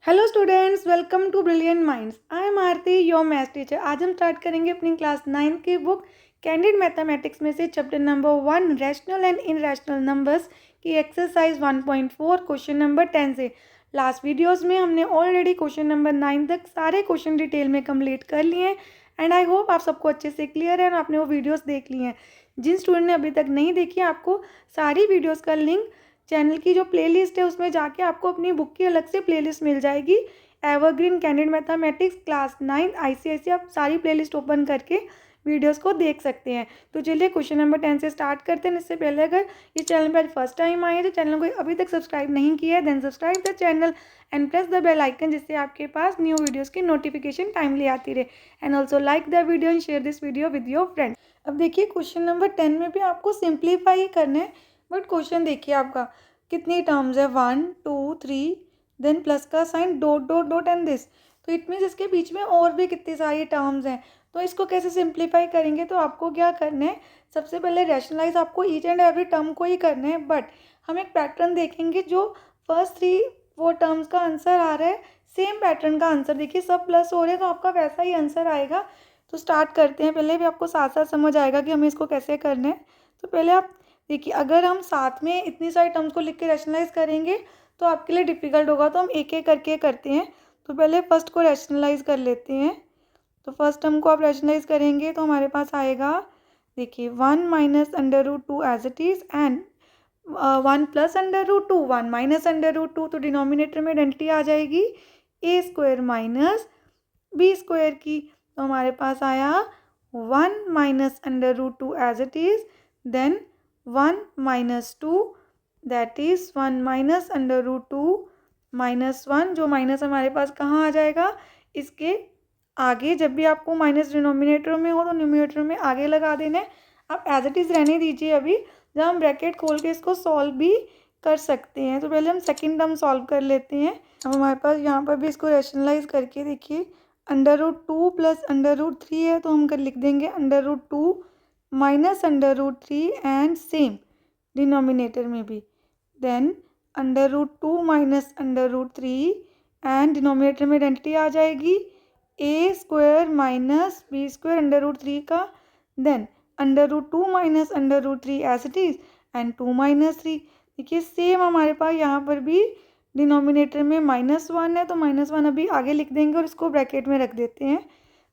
Hello students, welcome to Brilliant Minds. I am Aarti, your maths teacher. आज हम start करेंगे अपनी क्लास 9 की बुक कैंडिड मैथमेटिक्स में से chapter number 1 rational and irrational numbers की एक्सरसाइज 1.4 क्वेश्चन नंबर 10 से। लास्ट वीडियोस में हमने ऑलरेडी क्वेश्चन नंबर 9 तक सारे क्वेश्चन डिटेल में कंप्लीट कर लिए हैं एंड आई होप आप सबको अच्छे से क्लियर है और आपने वो वीडियोज़ देख ली हैं। जिन स्टूडेंट ने अभी तक नहीं देखी, आपको सारी वीडियोज़ का लिंक चैनल की जो प्लेलिस्ट है उसमें जाके आपको अपनी बुक की अलग से प्लेलिस्ट मिल जाएगी। Evergreen candid mathematics class 9 ICSE, आप सारी प्लेलिस्ट ओपन करके वीडियोस को देख सकते हैं। तो चलिए क्वेश्चन नंबर 10 से स्टार्ट करते हैं। इससे पहले अगर इस चैनल पर फर्स्ट टाइम आए हैं तो चैनल को अभी तक सब्सक्राइब नहीं किया है, then subscribe the channel and press the bell icon, जिससे आपके पास न्यू वीडियोज़ की नोटिफिकेशन टाइमली आती रहे। And also like the video and share this video with your friends. अब देखिए क्वेश्चन नंबर 10 में भी आपको सिंप्लीफाई करना है, बट क्वेश्चन देखिए आपका कितनी टर्म्स है, 1 2 3, देन प्लस का sign, dot dot dot and this. तो इट मीन्स इसके बीच में और भी कितनी सारी टर्म्स हैं। तो इसको कैसे सिंप्लीफाई करेंगे, तो आपको क्या करना है, सबसे पहले रैशनलाइज आपको ईच एंड एवरी टर्म को ही करना है, बट हम एक पैटर्न देखेंगे जो फर्स्ट 3-4 टर्म्स का आंसर आ रहा है, सेम पैटर्न का आंसर देखिए, सब प्लस हो रहे हैं तो आपका वैसा ही आंसर आएगा। तो स्टार्ट करते हैं। पहले भी आपको साथ साथ समझ आएगा कि हमें इसको कैसे करना है। तो पहले आप देखिए, अगर हम साथ में इतनी सारी टर्म्स को लिख के रैशनलाइज करेंगे तो आपके लिए डिफ़िकल्ट होगा, तो हम एक एक करके करते हैं। तो पहले फर्स्ट को रैशनलाइज कर लेते हैं। तो फर्स्ट टर्म को आप रैशनलाइज करेंगे तो हमारे पास आएगा, देखिए 1 minus under root 2 as it is and 1 plus under root 2, 1 minus under root 2। तो डिनोमिनेटर में आइडेंटिटी आ जाएगी A square minus B square की। तो हमारे पास आया 1 minus under root 2 as it is, then 1 minus 2, that is 1 minus under root 2 minus 1। जो माइनस हमारे पास कहाँ आ जाएगा, इसके आगे। जब भी आपको माइनस डिनोमिनेटर में हो तो न्यूमिनेटर में आगे लगा देना है। आप एज इट इज़ रहने दीजिए अभी, जब हम ब्रैकेट खोल के इसको सॉल्व भी कर सकते हैं। तो पहले हम सेकेंड टर्म सॉल्व कर लेते हैं। अब हमारे पास यहाँ पर भी इसको रैशनलाइज करके देखिए, under root 2 plus under root 3 है, तो हम कर लिख देंगे under root 2 minus under root 3 and same denominator में भी, then under root 2 minus under root 3 and denominator में आइडेंटिटी आ जाएगी A square minus B square under root 3 का, then under root 2 minus under root 3 as it is and 2 minus 3। देखिए same हमारे पास यहाँ पर भी डिनोमिनेटर में -1 है, तो -1 अभी आगे लिख देंगे और इसको ब्रैकेट में रख देते हैं।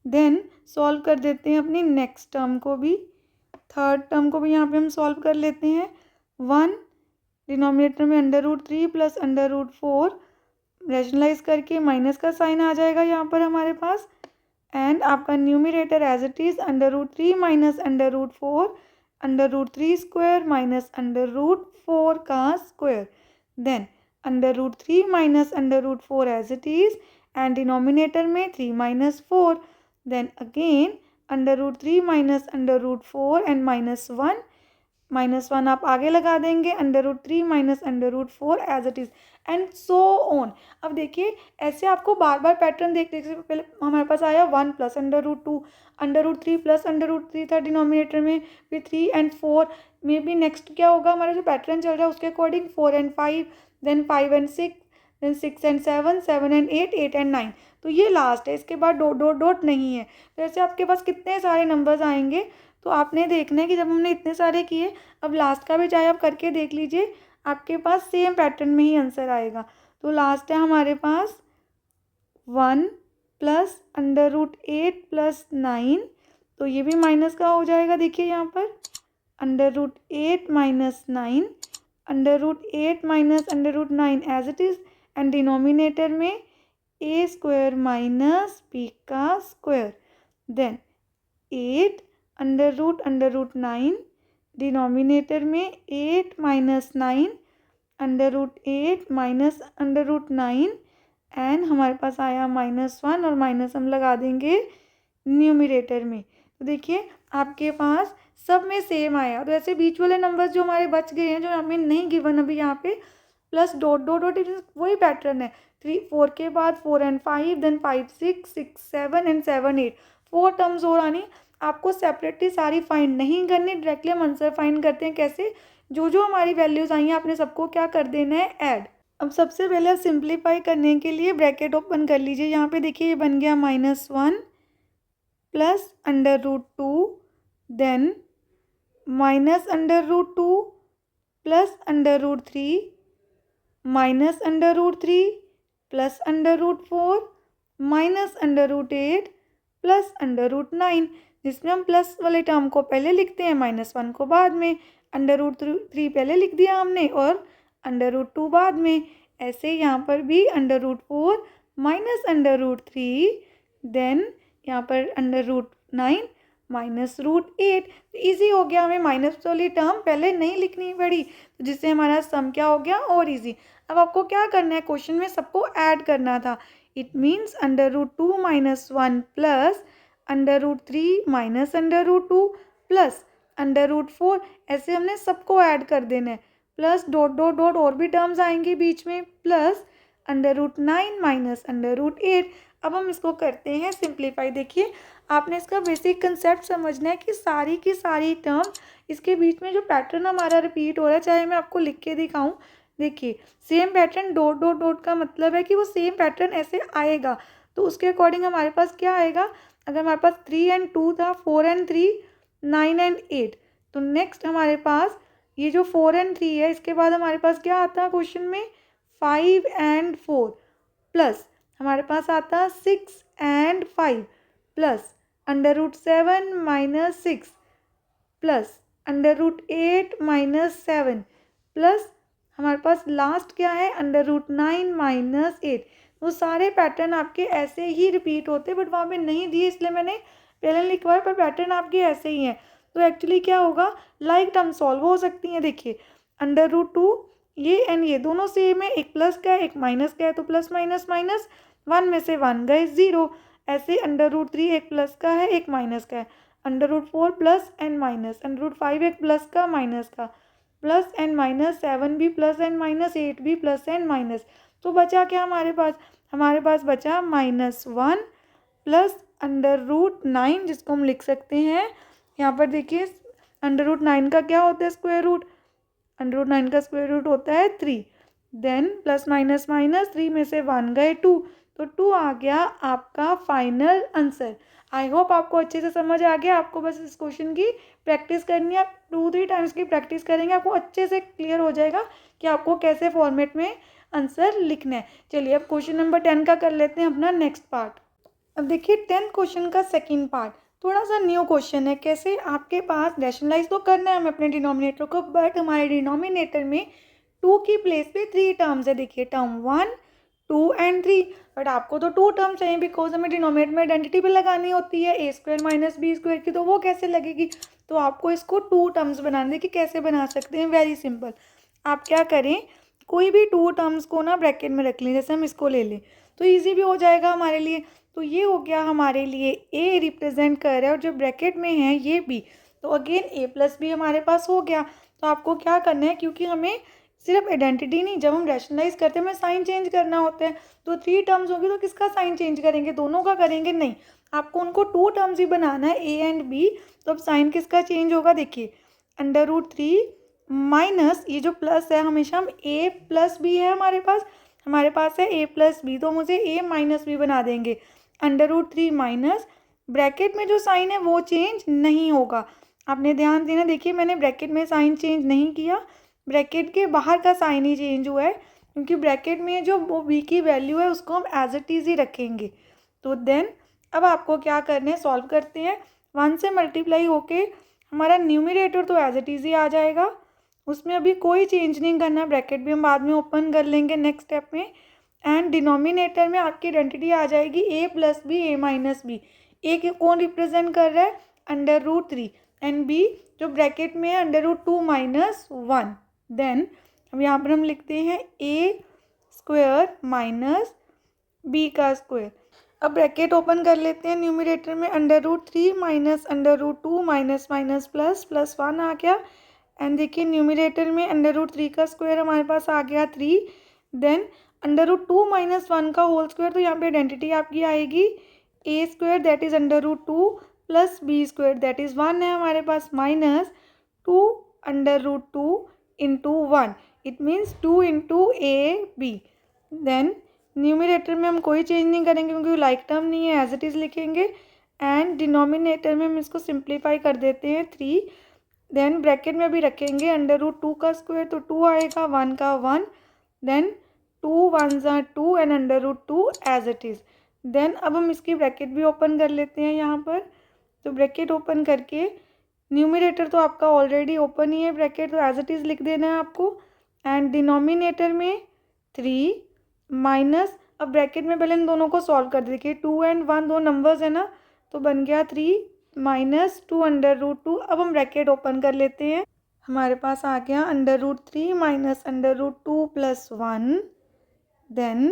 देन सॉल्व कर देते हैं अपनी नेक्स्ट टर्म को भी, थर्ड टर्म को भी यहाँ पे हम सॉल्व कर लेते हैं। 1 डिनोमिनेटर में under root 3 plus under root 4, rationalise करके माइनस का साइन आ जाएगा यहाँ पर हमारे पास, एंड आपका numerator as it is under root 3 minus under root 4, under root 3 square minus under root 4 का square, then under root 3 minus under root 4 as it is and denominator में 3 minus 4, then again under root 3 minus under root 4 and -1 आप आगे लगा देंगे, under root 3 minus under root 4 as it is and so on. अब देखिए ऐसे आपको बार बार pattern देखने से पहले हमारे पास आया 1 plus under root 2, under root 3 plus under root 3 था डिनोमिनेटर में, फिर 3 एंड 4 में भी नेक्स्ट क्या होगा, हमारा जो पैटर्न चल रहा है उसके according 4 and 5, then 5 and 6, then 6 and 7, 7 and 8, 8 and 9। तो ये लास्ट है, इसके बाद डॉट डॉट डॉट नहीं है। तो ऐसे आपके पास कितने सारे नंबर्स आएंगे, तो आपने देखना है कि जब हमने इतने सारे किए, अब लास्ट का भी चाहे आप करके देख लीजिए, आपके पास सेम पैटर्न में ही आंसर आएगा। तो लास्ट है हमारे पास 1 प्लस अंडर रूट 8 प्लस 9, तो ये भी माइनस का हो जाएगा। देखिए यहाँ पर under root 8 minus 9, under root 8 minus under root 9 as it is and denominator में ए स्क्वायर माइनस बी का square, then 8 under root 9, denominator में 8 minus 9 under root 8 minus under root 9 and हमारे पास आया -1 और माइनस हम लगा देंगे न्यूमिनेटर में। तो देखिए आपके पास सब में सेम आया। तो ऐसे बीच वाले नंबर्स जो हमारे बच गए हैं, जो हमें नहीं गिवन अभी यहाँ पे, प्लस डॉट डॉट डॉट, वही पैटर्न है। 3 4 के बाद 4 एंड 5, देन 5 6, 6 7 एंड 7 8, 4 टर्म्स और आनी। आपको सेपरेटली सारी फाइंड नहीं करनी, डायरेक्टली हम आंसर फाइंड करते हैं। कैसे, जो जो हमारी वैल्यूज़ आई हैं आपने सबको क्या कर देना है, ऐड। अब सबसे पहले आप सिंप्लीफाई करने के लिए ब्रैकेट ओपन कर लीजिए। यहाँ पे देखिए ये बन गया -1 plus √2, then -√2 plus √3 -√3 plus √4 -√8 plus √9, जिसमें हम प्लस वाले टर्म को पहले लिखते हैं, -1 को बाद में, √3 पहले लिख दिया हमने और √2 बाद में। ऐसे यहाँ पर भी √4 -√3, देन यहाँ पर √9 -√8। ईजी हो गया, हमें माइनस वाली टर्म पहले नहीं लिखनी पड़ी, तो जिससे हमारा सम क्या हो गया, और ईजी। अब आपको क्या करना है, क्वेश्चन में सबको ऐड करना था। It means √2 - 1 plus √3 minus √2 plus √4, ऐसे हमने सबको ऐड कर देना है। प्लस डॉट डॉट डॉट और भी टर्म्स आएंगे बीच में, प्लस √9 माइनस √8। अब हम इसको करते हैं सिंप्लीफाई। देखिए आपने इसका बेसिक कंसेप्ट समझना है कि सारी की सारी टर्म, इसके बीच में जो पैटर्न हमारा रिपीट हो रहा है, चाहे मैं आपको लिख के दिखाऊं, देखिए same pattern, dot dot dot का मतलब है कि वो सेम पैटर्न ऐसे आएगा। तो उसके अकॉर्डिंग हमारे पास क्या आएगा, अगर हमारे पास 3 और 2 था, 4 और 3, 9 और 8, तो नेक्स्ट हमारे पास ये जो 4 और 3 है, इसके बाद हमारे पास क्या आता है क्वेश्चन में, 5 और 4 प्लस हमारे पास आता है 6 और 5 plus √7 minus 6 plus √8 minus 7 plus हमारे पास लास्ट क्या है, √9 माइनस 8। वो सारे पैटर्न आपके ऐसे ही रिपीट होते, बट वहाँ पे नहीं दिए इसलिए मैंने पहले लिखवाया, पर पैटर्न आपके ऐसे ही हैं। तो एक्चुअली क्या होगा, लाइक टर्म सॉल्व हो सकती हैं। देखिए √2 ये एंड ये दोनों सेम है, एक प्लस का है एक माइनस का है, तो प्लस माइनस माइनस, 1 में से 1 गए 0। ऐसे √3 एक प्लस का है एक माइनस का है, √4 प्लस एंड माइनस, √5 एक प्लस का माइनस का, प्लस एंड माइनस, 7 भी प्लस एंड माइनस, 8 भी प्लस एंड माइनस। तो बचा क्या हमारे पास बचा -1 प्लस √9, जिसको हम लिख सकते हैं यहाँ पर। देखिए √9 का क्या होता है स्क्वायर रूट, √9 का स्क्वायर रूट होता है 3, देन प्लस माइनस माइनस, 3 में से 1 गए 2, तो 2 आ गया आपका फाइनल आंसर। आई होप आपको अच्छे से समझ आ गया। आपको बस इस क्वेश्चन की प्रैक्टिस करनी है, आप 2-3 टाइम्स की प्रैक्टिस करेंगे, आपको अच्छे से क्लियर हो जाएगा कि आपको कैसे फॉर्मेट में आंसर लिखना है। चलिए अब क्वेश्चन नंबर 10 का कर लेते हैं अपना नेक्स्ट पार्ट। अब देखिए 10th क्वेश्चन का सेकंड पार्ट थोड़ा सा न्यू क्वेश्चन है। कैसे, आपके पास रैशनलाइज तो करना है हमें अपने डिनोमिनेटर को, बट हमारे डिनोमिनेटर में 2 की प्लेस पे 3 टर्म्स है। देखिए टर्म 1, 2 और 3, बट आपको तो 2 टर्म चाहिए बिकॉज हमें डिनोमिनेटर में आइडेंटिटी भी लगानी होती है a² माइनस b² की, तो वो कैसे लगेगी, तो आपको इसको 2 टर्म्स बनाने दें। कि कैसे बना सकते हैं, वेरी सिंपल। आप क्या करें, कोई भी 2 टर्म्स को ना ब्रैकेट में रख लें, जैसे हम इसको ले लें तो ईजी भी हो जाएगा हमारे लिए। तो ये हो गया हमारे लिए a रिप्रेजेंट कर रहा है और जो ब्रैकेट में है ये b, तो अगेन a प्लस b हमारे पास हो गया। तो आपको क्या करना है, क्योंकि हमें सिर्फ आइडेंटिटी नहीं, जब हम रैशनलाइज करते हैं हमें साइन चेंज करना होता है। तो 3 टर्म्स होगी तो किसका साइन चेंज करेंगे, दोनों का करेंगे, नहीं, आपको उनको 2 टर्म्स ही बनाना है a एंड b। तो अब साइन किसका चेंज होगा, देखिए √3 माइनस ये जो प्लस है, हमेशा हम a प्लस b है हमारे पास है a प्लस b, तो मुझे a माइनस b बना देंगे। √3 माइनस ब्रैकेट में जो साइन है वो चेंज नहीं होगा, आपने ध्यान देना। देखिए मैंने ब्रैकेट में साइन चेंज नहीं किया, ब्रैकेट के बाहर का साइन ही चेंज हुआ है, क्योंकि ब्रैकेट में जो वो b की वैल्यू है उसको हम एज इट इज़ ही रखेंगे। तो देन अब आपको क्या करना है, सॉल्व करते हैं। 1 से मल्टीप्लाई होके हमारा न्यूमरेटर तो एज इट इज़ ही आ जाएगा, उसमें अभी कोई चेंज नहीं करना, ब्रैकेट भी हम बाद में ओपन कर लेंगे नेक्स्ट स्टेप में। एंड डिनोमिनेटर में आपकी आइडेंटिटी आ जाएगी a plus B a minus B. A के कौन रिप्रेजेंट कर रहा है, √3, एंड b जो ब्रैकेट में है √2 माइनस 1। देन अब यहाँ पर हम लिखते हैं a² माइनस b का स्क्वायर। अब ब्रैकेट ओपन कर लेते हैं, न्यूमरेटर में √3 minus √2 minus minus plus plus 1 आ गया। एंड देखिए न्यूमरेटर में √3 का स्क्वायर हमारे पास आ गया 3, देन √2 माइनस 1 का होल स्क्वायर, तो यहाँ पे आइडेंटिटी आपकी आएगी a² that is √2 plus b² that is 1 है हमारे पास, minus 2 √2 into 1, it means 2 into A B. Then numerator में हम कोई चेंज नहीं करेंगे क्योंकि लाइक टर्म नहीं है, एज इट इज़ लिखेंगे। एंड डिनोमिनेटर में हम इसको सिंप्लीफाई कर देते हैं 3। देन ब्रैकेट में भी रखेंगे √2 का स्क्वायर, तो 2 आएगा, 1 का 1, देन 2 1 ज़ा 2 and √2 as it is. Then अब हम इसकी ब्रैकेट भी ओपन कर लेते हैं यहाँ पर। तो ब्रैकेट ओपन करके न्यूमिनेटर तो आपका ऑलरेडी ओपन ही है ब्रैकेट, तो एज इट इज़ लिख देना है आपको। एंड डिनोमिनेटर में 3 माइनस, अब ब्रैकेट में पहले इन दोनों को सॉल्व कर देखिए, 2 एंड 1 दो नंबर्स है ना, तो बन गया 3 माइनस 2 √2। अब हम ब्रैकेट ओपन कर लेते हैं, हमारे पास आ गया √3 minus √2 plus 1, then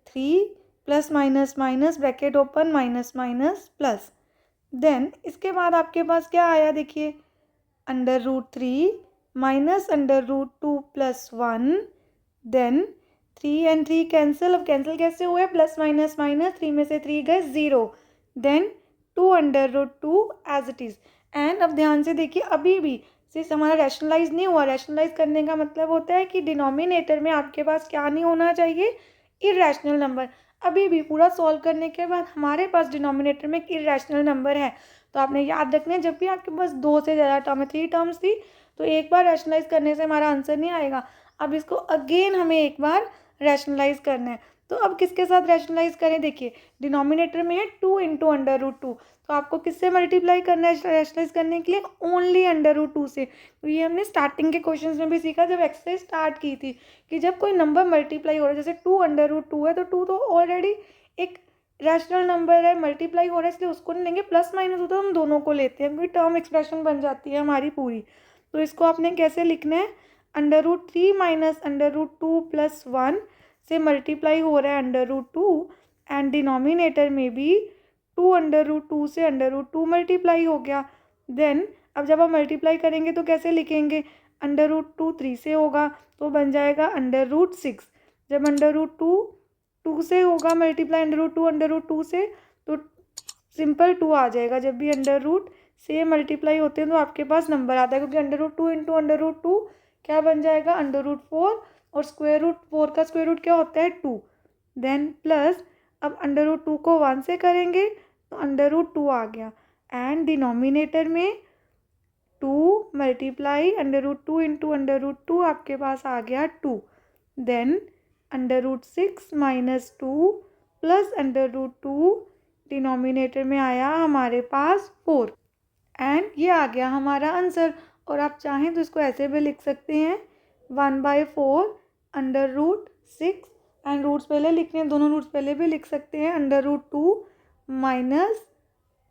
3 plus minus minus bracket open minus minus plus. Then इसके बाद आपके पास क्या आया देखिए, √3 minus √2 plus 1, then 3 and 3 cancel. अब कैंसिल कैसे हुए, प्लस माइनस माइनस, 3 में से 3 गए 0, then 2 √2 as it is. And अब ध्यान से देखिए, अभी भी सिर्फ हमारा रैशनलाइज नहीं हुआ। रैशनलाइज करने का मतलब होता है कि डिनोमिनेटर में आपके पास क्या नहीं होना चाहिए, इरेशनल नंबर। अभी भी पूरा सॉल्व करने के बाद हमारे पास डिनोमिनेटर में एक इरेशनल नंबर है। तो आपने याद रखना है, जब भी आपके पास 2 से ज़्यादा टर्म है, 3 टर्म्स थी, तो एक बार रैशनलाइज करने से हमारा आंसर नहीं आएगा। अब इसको अगेन हमें एक बार रैशनलाइज करना है। तो अब किसके साथ रैशनलाइज करें, देखिए डिनोमिनेटर में है 2 इंटू √2, तो आपको किससे मल्टीप्लाई करना है रैशनलाइज करने के लिए, ओनली √2 से। तो ये हमने स्टार्टिंग के क्वेश्चंस में भी सीखा जब एक्सरसाइज स्टार्ट की थी, कि जब कोई नंबर मल्टीप्लाई हो रहा है, जैसे 2 √2 है, तो 2 तो ऑलरेडी एक रैशनल नंबर है, मल्टीप्लाई हो रहा है, इसलिए उसको नहीं लेंगे, प्लस माइनस होता है हम दोनों को लेते हैं, क्योंकि टर्म एक्सप्रेशन बन जाती है हमारी पूरी। तो इसको आपने कैसे लिखना है, √3 माइनस √2 प्लस 1 से मल्टीप्लाई हो रहा है √2, एंड डिनोमिनेटर में भी 2 √2 से √2 मल्टीप्लाई हो गया। देन अब जब हम मल्टीप्लाई करेंगे तो कैसे लिखेंगे, √2 3 से होगा, तो बन जाएगा √6। जब √2 2 से होगा मल्टीप्लाई, √2 से, तो सिंपल 2 आ जाएगा। जब भी √ से मल्टीप्लाई होते हैं तो आपके पास नंबर आता है, क्योंकि √2 इंटू √2 क्या बन जाएगा, √4, और √4 का स्क्वायर रूट क्या होता है, 2। देन प्लस, अब √2 को 1 से करेंगे तो √2 आ गया, एंड डिनोमिनेटर में 2 मल्टीप्लाई √2 इंटू √2 आपके पास आ गया 2। देन √6 माइनस 2 प्लस √2, डिनोमिनेटर में आया हमारे पास 4, एंड ये आ गया हमारा आंसर। और आप चाहें तो इसको ऐसे भी लिख सकते हैं, 1/4 √6, एंड रूट्स पहले लिखने हैं, दोनों रूट्स पहले भी लिख सकते हैं, √2 माइनस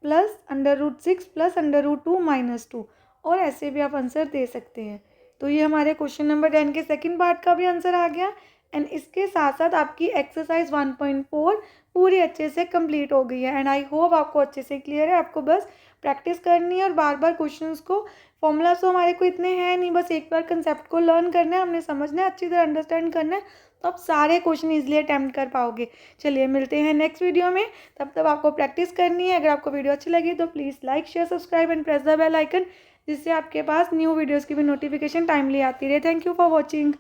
प्लस √6 प्लस √2 माइनस 2, और ऐसे भी आप आंसर दे सकते हैं। तो ये हमारे क्वेश्चन नंबर 10 के सेकंड पार्ट का भी आंसर आ गया। एंड इसके साथ साथ आपकी एक्सरसाइज 1.4 पूरी अच्छे से कंप्लीट हो गई है, एंड आई होप आपको अच्छे से क्लियर है। आपको बस प्रैक्टिस करनी है और बार बार क्वेश्चंस को, फॉर्मूलाज तो हमारे को इतने हैं नहीं, बस एक बार कंसेप्ट को लर्न करना है, हमने समझना है, अच्छी तरह अंडरस्टैंड करना है, तो आप सारे क्वेश्चन इजीली अटैम्प्ट कर पाओगे। चलिए मिलते हैं नेक्स्ट वीडियो में, तब तक आपको प्रैक्टिस करनी है। अगर आपको वीडियो अच्छी लगी तो please like share subscribe and press the bell icon, जिससे आपके पास न्यू वीडियोज़ की भी नोटिफिकेशन टाइमली आती रहे। Thank you for watching.